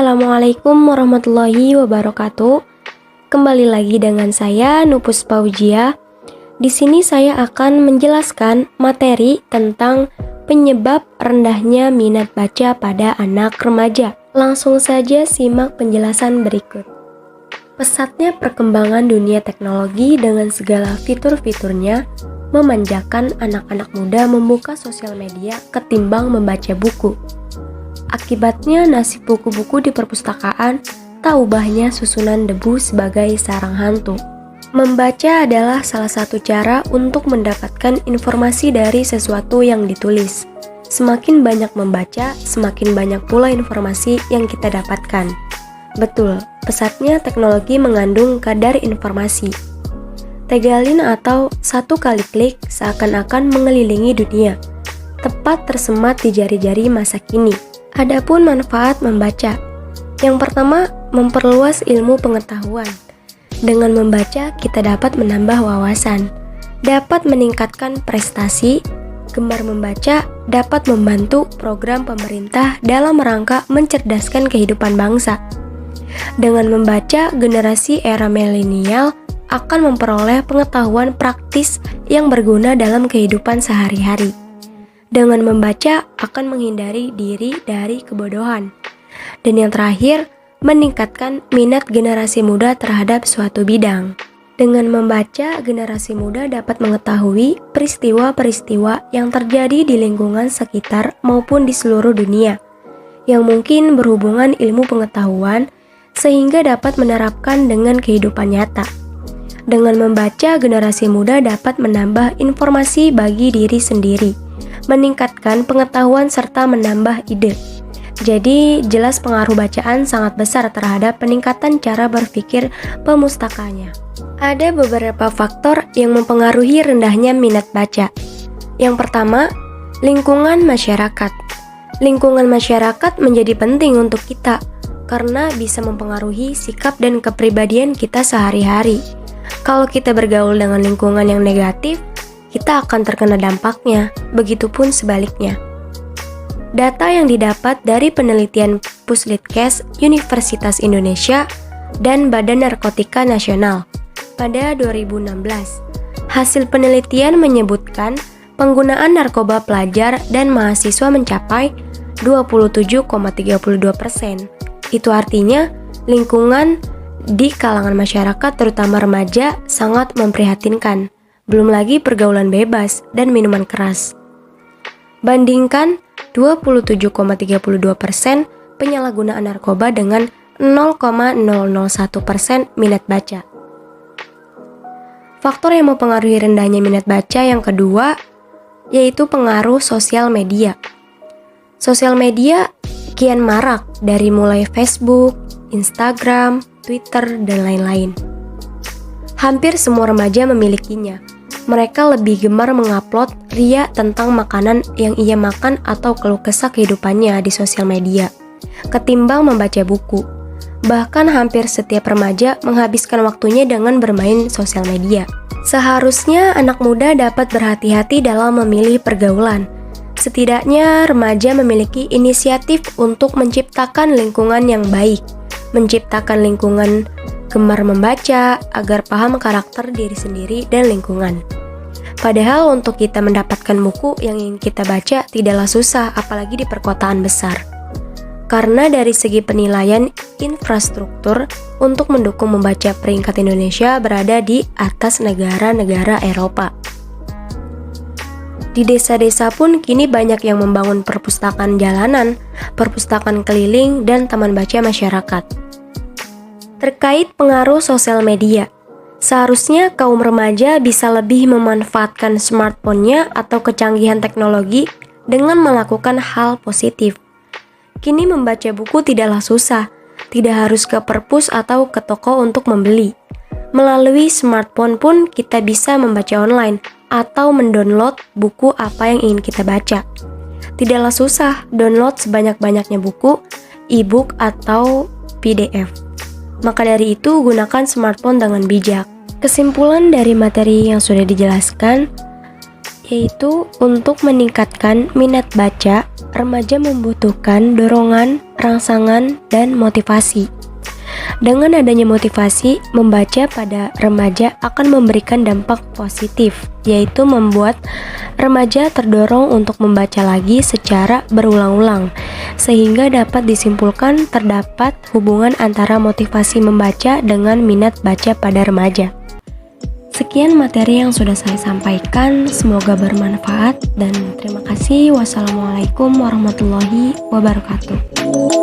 Assalamualaikum warahmatullahi wabarakatuh. Kembali lagi dengan saya Nupus Paujia. Di sini saya akan menjelaskan materi tentang penyebab rendahnya minat baca pada anak remaja. Langsung saja simak penjelasan berikut. Pesatnya perkembangan dunia teknologi dengan segala fitur-fiturnya memanjakan anak-anak muda membuka sosial media ketimbang membaca buku. Akibatnya nasib buku-buku di perpustakaan tak ubahnya susunan debu sebagai sarang hantu. Membaca adalah salah satu cara untuk mendapatkan informasi dari sesuatu yang ditulis. Semakin banyak membaca, semakin banyak pula informasi yang kita dapatkan. Betul, pesatnya teknologi mengandung kadar informasi. Tegalin atau satu kali klik seakan-akan mengelilingi dunia, tepat tersemat di jari-jari masa kini. Adapun manfaat membaca. Yang pertama, memperluas ilmu pengetahuan. Dengan membaca, kita dapat menambah wawasan, dapat meningkatkan prestasi. Gemar membaca dapat membantu program pemerintah dalam rangka mencerdaskan kehidupan bangsa. Dengan membaca, generasi era milenial akan memperoleh pengetahuan praktis yang berguna dalam kehidupan sehari-hari. Dengan membaca akan menghindari diri dari kebodohan. Dan yang terakhir, meningkatkan minat generasi muda terhadap suatu bidang. Dengan membaca, generasi muda dapat mengetahui peristiwa-peristiwa yang terjadi di lingkungan sekitar maupun di seluruh dunia, yang mungkin berhubungan ilmu pengetahuan sehingga dapat menerapkan dengan kehidupan nyata. Dengan membaca, generasi muda dapat menambah informasi bagi diri sendiri, meningkatkan pengetahuan serta menambah ide. Jadi, jelas pengaruh bacaan sangat besar terhadap peningkatan cara berpikir pemustakanya. Ada beberapa faktor yang mempengaruhi rendahnya minat baca. Yang pertama, lingkungan masyarakat. Lingkungan masyarakat menjadi penting untuk kita karena bisa mempengaruhi sikap dan kepribadian kita sehari-hari. Kalau kita bergaul dengan lingkungan yang negatif, kita akan terkena dampaknya, begitupun sebaliknya. Data yang didapat dari penelitian Puslitkes Universitas Indonesia dan Badan Narkotika Nasional pada 2016. Hasil penelitian menyebutkan penggunaan narkoba pelajar dan mahasiswa mencapai 27,32%. Itu artinya lingkungan di kalangan masyarakat terutama remaja sangat memprihatinkan. Belum lagi pergaulan bebas dan minuman keras. Bandingkan 27,32% penyalahgunaan narkoba dengan 0,001% minat baca. Faktor yang mempengaruhi rendahnya minat baca yang kedua yaitu pengaruh sosial media. Sosial media kian marak dari mulai Facebook, Instagram, Twitter, dan lain-lain. Hampir semua remaja memilikinya. Mereka lebih gemar mengupload ria tentang makanan yang ia makan atau keluh kesah kehidupannya di sosial media, ketimbang membaca buku. Bahkan hampir setiap remaja menghabiskan waktunya dengan bermain sosial media. Seharusnya anak muda dapat berhati-hati dalam memilih pergaulan. Setidaknya remaja memiliki inisiatif untuk menciptakan lingkungan yang baik, menciptakan lingkungan gemar membaca agar paham karakter diri sendiri dan lingkungan. Padahal untuk kita mendapatkan buku yang ingin kita baca tidaklah susah, apalagi di perkotaan besar. Karena dari segi penilaian infrastruktur untuk mendukung membaca peringkat Indonesia berada di atas negara-negara Eropa. Di desa-desa pun kini banyak yang membangun perpustakaan jalanan, perpustakaan keliling, dan taman baca masyarakat. Terkait pengaruh sosial media, seharusnya kaum remaja bisa lebih memanfaatkan smartphone-nya atau kecanggihan teknologi dengan melakukan hal positif. Kini membaca buku tidaklah susah, tidak harus ke perpus atau ke toko untuk membeli. Melalui smartphone pun kita bisa membaca online atau mendownload buku apa yang ingin kita baca. Tidaklah susah download sebanyak-banyaknya buku, e-book atau PDF. Maka dari itu, gunakan smartphone dengan bijak. Kesimpulan dari materi yang sudah dijelaskan, yaitu untuk meningkatkan minat baca, remaja membutuhkan dorongan, rangsangan, dan motivasi. Dengan adanya motivasi, membaca pada remaja akan memberikan dampak positif, yaitu membuat remaja terdorong untuk membaca lagi secara berulang-ulang, sehingga dapat disimpulkan terdapat hubungan antara motivasi membaca dengan minat baca pada remaja. Sekian materi yang sudah saya sampaikan, semoga bermanfaat dan terima kasih. Wassalamualaikum warahmatullahi wabarakatuh.